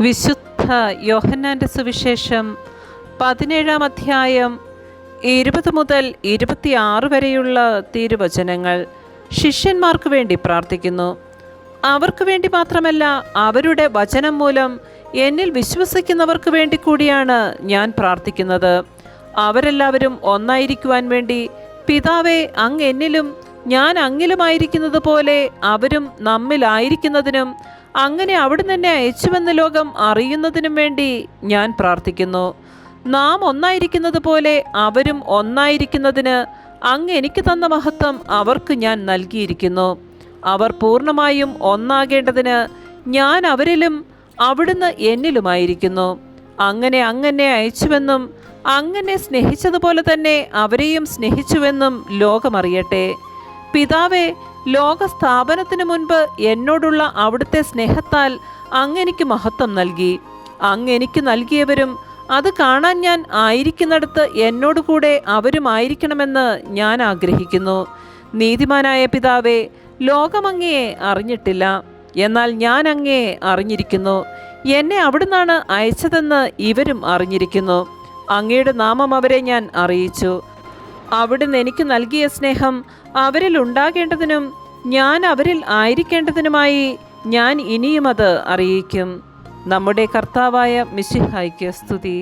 വിശുദ്ധ യോഹന്നാൻ്റെ സുവിശേഷം 17-ാം അധ്യായം 20 മുതൽ 26 വരെയുള്ള തിരുവചനങ്ങൾ ശിഷ്യന്മാർക്ക് വേണ്ടി പ്രാർത്ഥിക്കുന്നു. അവർക്ക് വേണ്ടി മാത്രമല്ല, അവരുടെ വചനം മൂലം എന്നിൽ വിശ്വസിക്കുന്നവർക്ക് വേണ്ടി കൂടിയാണ് ഞാൻ പ്രാർത്ഥിക്കുന്നത്. അവരെല്ലാവരും ഒന്നായിരിക്കുവാൻ വേണ്ടി, പിതാവേ, അങ്ങ് എന്നിലും ഞാൻ അങ്ങിലുമായിരിക്കുന്നത് പോലെ അവരും നമ്മിലായിരിക്കുന്നതിനും, അങ്ങനെ അവിടുന്ന് എന്നെ അയച്ചുവെന്ന് ലോകം അറിയുന്നതിനും വേണ്ടി ഞാൻ പ്രാർത്ഥിക്കുന്നു. നാം ഒന്നായിരിക്കുന്നത് പോലെ അവരും ഒന്നായിരിക്കുന്നതിന് അങ്ങ് എനിക്ക് തന്ന മഹത്വം അവർക്ക് ഞാൻ നൽകിയിരിക്കുന്നു. അവർ പൂർണ്ണമായും ഒന്നാകേണ്ടതിന് ഞാൻ അവരിലും അവിടുന്ന് എന്നിലുമായിരിക്കുന്നു. അങ്ങനെ എന്നെ അയച്ചുവെന്നും അങ്ങനെ സ്നേഹിച്ചതുപോലെ തന്നെ അവരെയും സ്നേഹിച്ചുവെന്നും ലോകമറിയട്ടെ. പിതാവേ, ലോകസ്ഥാപനത്തിനു മുൻപ് എന്നോടുള്ള അവിടുത്തെ സ്നേഹത്താൽ അങ്ങെനിക്ക് മഹത്വം നൽകി. അങ്ങെനിക്ക് നൽകിയവരും അത് കാണാൻ ഞാൻ ആയിരിക്കുന്നിടത്ത് എന്നോടുകൂടെ അവരും ആയിരിക്കണമെന്ന് ഞാൻ ആഗ്രഹിക്കുന്നു. നീതിമാനായ പിതാവേ, ലോകം അങ്ങയെ അറിഞ്ഞിട്ടില്ല, എന്നാൽ ഞാൻ അങ്ങയെ അറിഞ്ഞിരിക്കുന്നു. എന്നെ അവിടുന്നാണ് അയച്ചതെന്ന് ഇവരും അറിഞ്ഞിരിക്കുന്നു. അങ്ങയുടെ നാമം അവരെ ഞാൻ അറിയിച്ചു. അവിടുന്ന് എനിക്ക് നൽകിയ സ്നേഹം അവരിൽ ഉണ്ടാകേണ്ടതിനും ഞാൻ അവരിൽ ആയിരിക്കേണ്ടതിനുമായി ഞാൻ ഇനിയും അത് അറിയിക്കും. നമ്മുടെ കർത്താവായ മിശിഹായ്ക്ക് സ്തുതി.